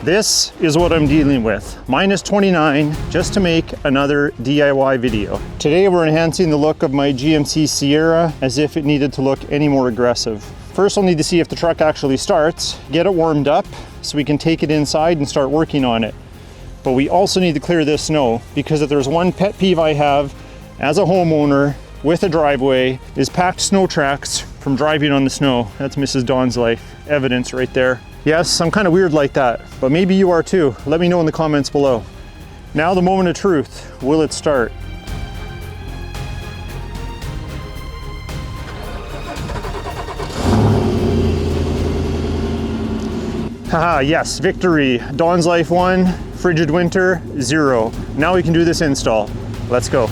This is what I'm dealing with. Minus 29 just to make another DIY video. Today we're enhancing the look of my GMC Sierra as if it needed to look any more aggressive. First I'll need to see if the truck actually starts, get it warmed up so we can take it inside and start working on it. But we also need to clear this snow, because if there's one pet peeve I have as a homeowner with a driveway is packed snow tracks from driving on the snow. That's Mrs. DONSLIFE evidence right there. Yes, I'm kind of weird like that, but maybe you are too. Let me know in the comments below. Now the moment of truth. Will it start? Haha, yes, victory. DONSLIFE 1, frigid winter, 0. Now we can do this install. Let's go.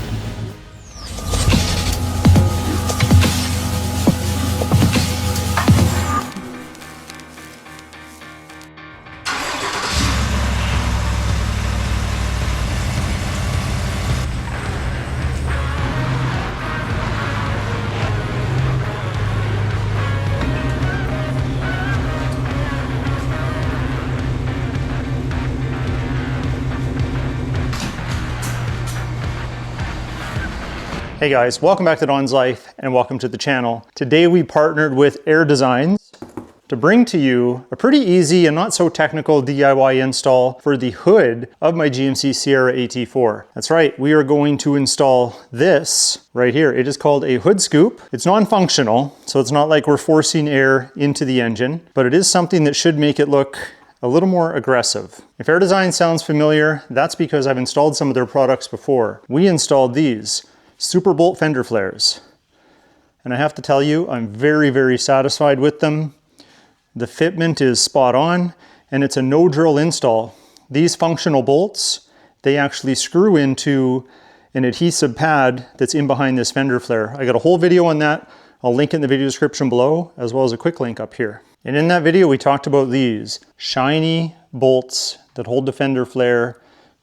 Hey guys, welcome back to DONSLIFE and welcome to the channel. Today we partnered with Air Designs to bring to you a pretty easy and not so technical DIY install for the hood of my GMC Sierra AT4. That's right, we are going to install this right here. It is called a hood scoop. It's non-functional, so it's not like we're forcing air into the engine, but it is something that should make it look a little more aggressive. If Air Design sounds familiar, that's because I've installed some of their products before. We installed these Super Bolt fender flares. And I have to tell you, I'm very, very satisfied with them. The fitment is spot on, and it's a no drill install. These functional bolts, they actually screw into an adhesive pad that's in behind this fender flare. I got a whole video on that. I'll link it in the video description below, as well as a quick link up here. And in that video, we talked about these shiny bolts that hold the fender flare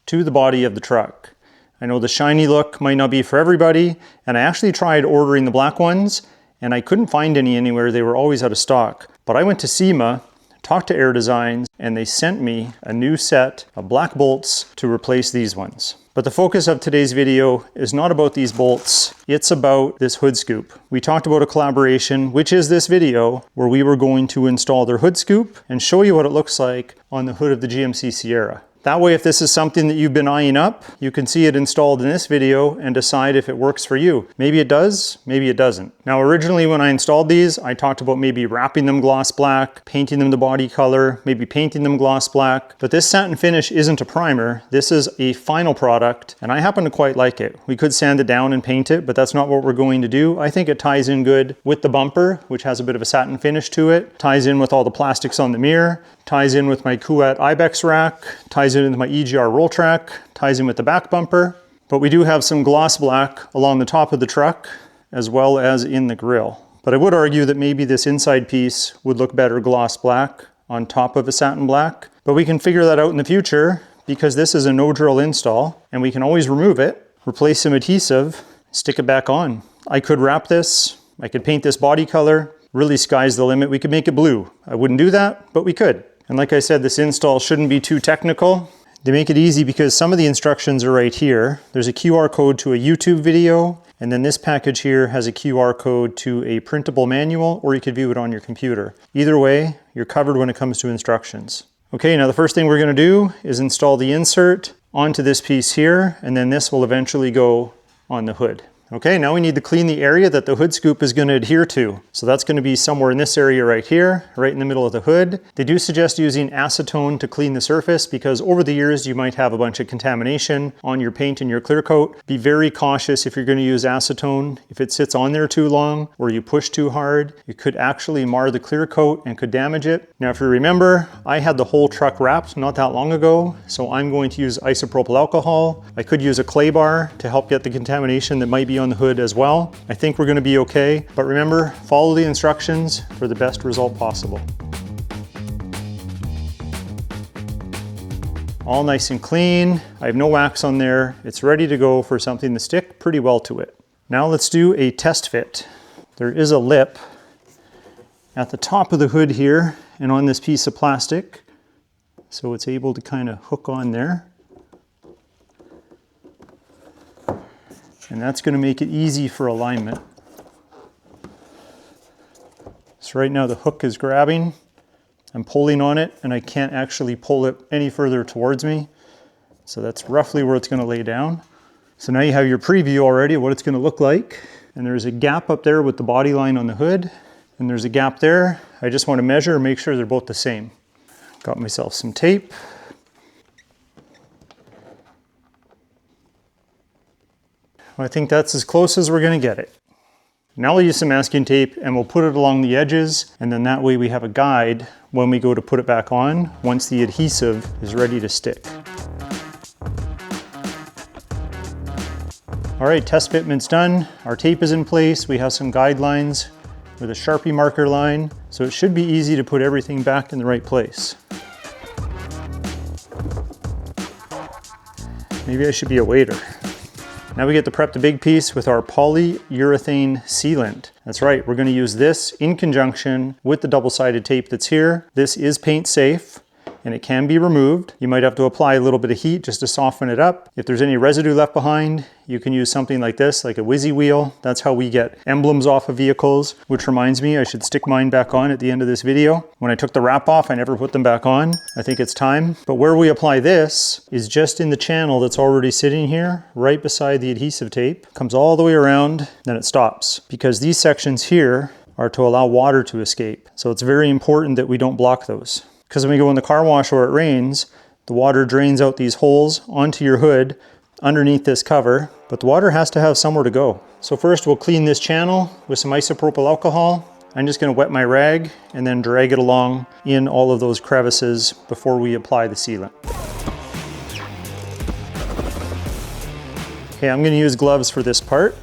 to the body of the truck. I know the shiny look might not be for everybody, and I actually tried ordering the black ones and I couldn't find any anywhere. They were always out of stock. But I went to SEMA, talked to Air Designs, and they sent me a new set of black bolts to replace these ones. But the focus of today's video is not about these bolts, it's about this hood scoop. We talked about a collaboration, which is this video, where we were going to install their hood scoop and show you what it looks like on the hood of the GMC Sierra. That way, if this is something that you've been eyeing up, you can see it installed in this video and decide if it works for you. Maybe it does, maybe it doesn't. Now, originally when I installed these, I talked about maybe wrapping them gloss black, painting them the body color, maybe painting them gloss black. But this satin finish isn't a primer. This is a final product, and I happen to quite like it. We could sand it down and paint it, but that's not what we're going to do. I think it ties in good with the bumper, which has a bit of a satin finish to it, ties in with all the plastics on the mirror, ties in with my Kuat Ibex rack, ties in with my EGR roll track, ties in with the back bumper. But we do have some gloss black along the top of the truck, as well as in the grille. But I would argue that maybe this inside piece would look better gloss black on top of a satin black. But we can figure that out in the future, because this is a no drill install, and we can always remove it, replace some adhesive, stick it back on. I could wrap this, I could paint this body color, really sky's the limit. We could make it blue. I wouldn't do that, but we could. And like I said, this install shouldn't be too technical. They make it easy because some of the instructions are right here. There's a QR code to a YouTube video, and then this package here has a QR code to a printable manual, or you could view it on your computer. Either way, you're covered when it comes to instructions. Okay, now the first thing we're gonna do is install the insert onto this piece here, and then this will eventually go on the hood. Okay, now we need to clean the area that the hood scoop is going to adhere to. So that's going to be somewhere in this area right here, right in the middle of the hood. They do suggest using acetone to clean the surface, because over the years you might have a bunch of contamination on your paint and your clear coat. Be very cautious if you're going to use acetone. If it sits on there too long or you push too hard, it could actually mar the clear coat and could damage it. Now if you remember, I had the whole truck wrapped not that long ago, so I'm going to use isopropyl alcohol. I could use a clay bar to help get the contamination that might be on the hood as well. I think we're going to be okay, but remember, follow the instructions for the best result possible. All nice and clean. I have no wax on there. It's ready to go for something to stick pretty well to it. Now let's do a test fit. There is a lip at the top of the hood here and on this piece of plastic so it's able to kind of hook on there. And that's going to make it easy for alignment. So right now the hook is grabbing, I'm pulling on it, and I can't actually pull it any further towards me. So that's roughly where it's going to lay down. So now you have your preview already of what it's going to look like. And there's a gap up there with the body line on the hood, and there's a gap there. I just want to measure and make sure they're both the same. Got myself some tape. I think that's as close as we're going to get it. Now we'll use some masking tape and we'll put it along the edges, and then that way we have a guide when we go to put it back on once the adhesive is ready to stick. All right, test fitment's done. Our tape is in place. We have some guidelines with a Sharpie marker line, so it should be easy to put everything back in the right place. Maybe I should be a waiter. Now we get to prep the big piece with our polyurethane sealant. That's right, we're going to use this in conjunction with the double-sided tape that's here. This is paint safe and it can be removed. You might have to apply a little bit of heat just to soften it up. If there's any residue left behind, you can use something like this, like a whizzy wheel. That's how we get emblems off of vehicles, which reminds me I should stick mine back on at the end of this video. When I took the wrap off, I never put them back on. I think it's time. But where we apply this is just in the channel that's already sitting here, right beside the adhesive tape. Comes all the way around, then it stops. Because these sections here are to allow water to escape. So it's very important that we don't block those. Because when we go in the car wash or it rains, the water drains out these holes onto your hood underneath this cover, but the water has to have somewhere to go. So first we'll clean this channel with some isopropyl alcohol. I'm just going to wet my rag and then drag it along in all of those crevices before we apply the sealant. Okay, I'm going to use gloves for this part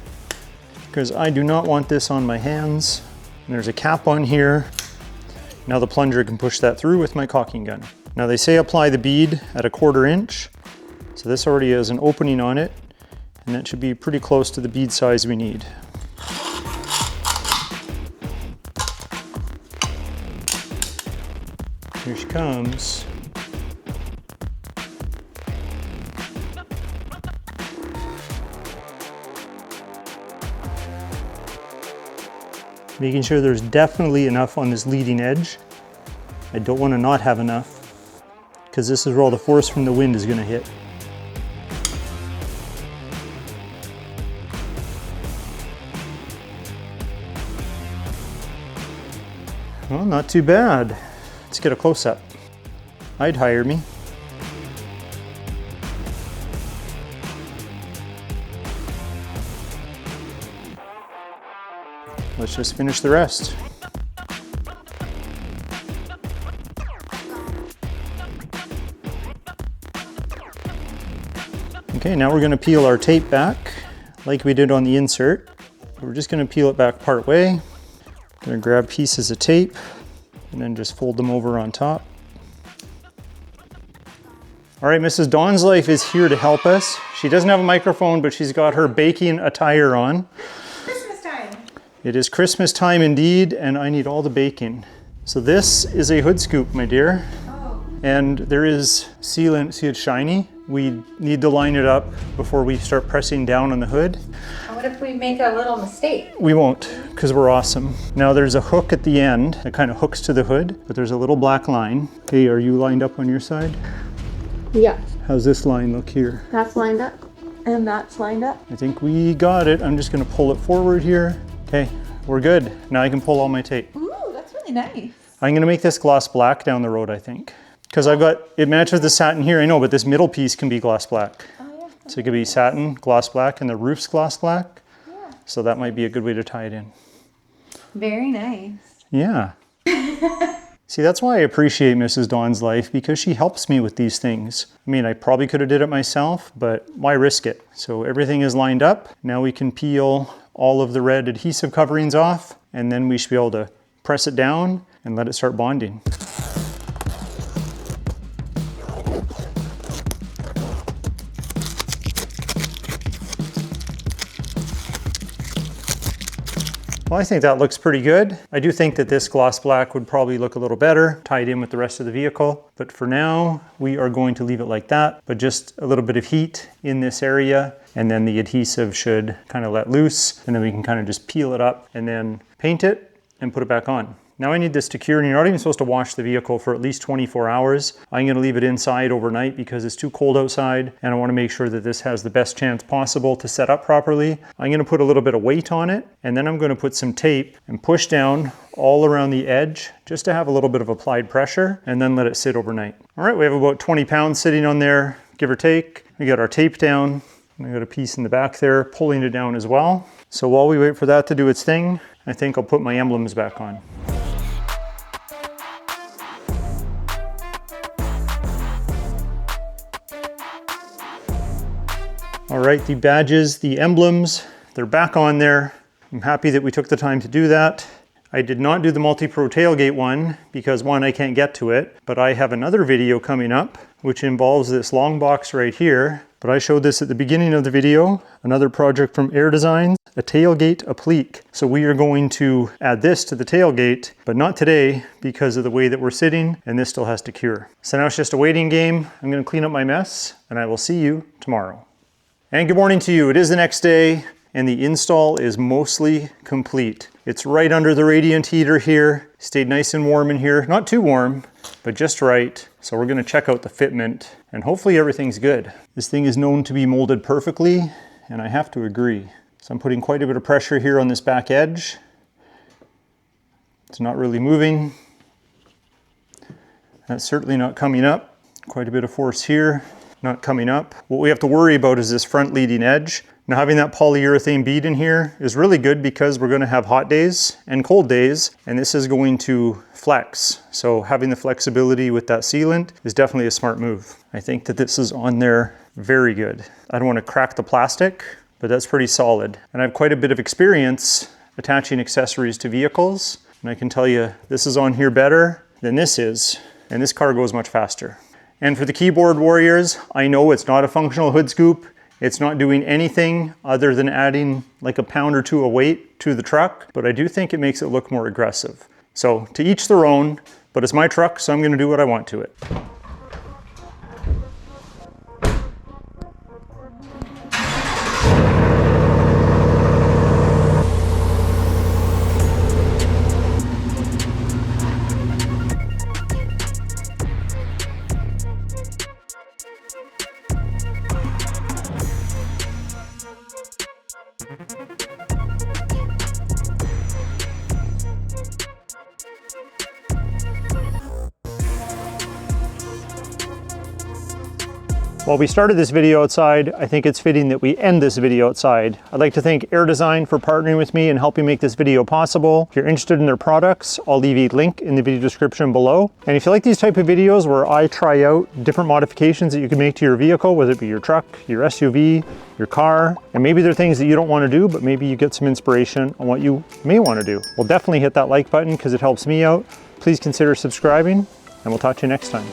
because I do not want this on my hands. And there's a cap on here. Now the plunger can push that through with my caulking gun. Now they say apply the bead at 1/4 inch. So this already has an opening on it, and that should be pretty close to the bead size we need. Here she comes. Making sure there's definitely enough on this leading edge. I don't want to not have enough because this is where all the force from the wind is going to hit. Well, not too bad. Let's get a close-up. I'd hire me. Let's just finish the rest. Okay, now we're going to peel our tape back like we did on the insert. We're just going to peel it back part way. Going to grab pieces of tape and then just fold them over on top. All right, Mrs. DONSLIFE is here to help us. She doesn't have a microphone, but she's got her baking attire on. It is Christmas time indeed, and I need all the baking. So this is a hood scoop, my dear. Oh. And there is sealant, see it's shiny. We need to line it up before we start pressing down on the hood. What if we make a little mistake? We won't, because we're awesome. Now there's a hook at the end that kind of hooks to the hood, but there's a little black line. Okay, are you lined up on your side? Yeah. How's this line look here? That's lined up, and that's lined up. I think we got it. I'm just gonna pull it forward here. Okay, we're good. Now I can pull all my tape. Ooh, that's really nice. I'm gonna make this gloss black down the road, I think. Because I've got, it matches the satin here, I know, but this middle piece can be gloss black. Oh yeah. So it could be satin, gloss black, and the roof's gloss black. Yeah. So that might be a good way to tie it in. Very nice. Yeah. See, that's why I appreciate Mrs. DONSLIFE, because she helps me with these things. I mean, I probably could have did it myself, but why risk it? So everything is lined up. Now we can peel all of the red adhesive coverings off, and then we should be able to press it down and let it start bonding. Well, I think that looks pretty good. I do think that this gloss black would probably look a little better tied in with the rest of the vehicle. But for now, we are going to leave it like that, but just a little bit of heat in this area. And then the adhesive should kind of let loose, and then we can kind of just peel it up and then paint it and put it back on. Now I need this to cure, and you're not even supposed to wash the vehicle for at least 24 hours. I'm gonna leave it inside overnight because it's too cold outside, and I wanna make sure that this has the best chance possible to set up properly. I'm gonna put a little bit of weight on it, and then I'm gonna put some tape and push down all around the edge just to have a little bit of applied pressure, and then let it sit overnight. All right, we have about 20 pounds sitting on there, give or take. We got our tape down. I got a piece in the back there pulling it down as well. So while we wait for that to do its thing, I think I'll put my emblems back on. All right, the badges, the emblems, they're back on there. I'm happy that we took the time to do that. I did not do the multi-pro tailgate one because one, I can't get to it, but I have another video coming up which involves this long box right here. But I showed this at the beginning of the video, another project from Air Designs, a tailgate applique. So we are going to add this to the tailgate, but not today because of the way that we're sitting, and this still has to cure. So now it's just a waiting game. I'm gonna clean up my mess, and I will see you tomorrow. And good morning to you. It is the next day, and the install is mostly complete. It's right under the radiant heater here. Stayed nice and warm in here. Not too warm, but just right. So we're gonna check out the fitment, and hopefully everything's good. This thing is known to be molded perfectly, and I have to agree. So I'm putting quite a bit of pressure here on this back edge. It's not really moving. That's certainly not coming up. Quite a bit of force here, not coming up. What we have to worry about is this front leading edge. Now having that polyurethane bead in here is really good because we're going to have hot days and cold days, and this is going to flex. So having the flexibility with that sealant is definitely a smart move. I think that this is on there very good. I don't want to crack the plastic, but that's pretty solid. And I have quite a bit of experience attaching accessories to vehicles, and I can tell you this is on here better than this is, and this car goes much faster. And for the keyboard warriors, I know it's not a functional hood scoop. It's not doing anything other than adding like a pound or two of weight to the truck, but I do think it makes it look more aggressive. So to each their own, but it's my truck, so I'm gonna do what I want to it. While we started this video outside, I think it's fitting that we end this video outside. I'd like to thank Air Design for partnering with me and helping make this video possible. If you're interested in their products, I'll leave a link in the video description below. And if you like these type of videos where I try out different modifications that you can make to your vehicle, whether it be your truck, your SUV, your car, and maybe there are things that you don't want to do, but maybe you get some inspiration on what you may want to do. Well, definitely hit that like button because it helps me out. Please consider subscribing, and we'll talk to you next time.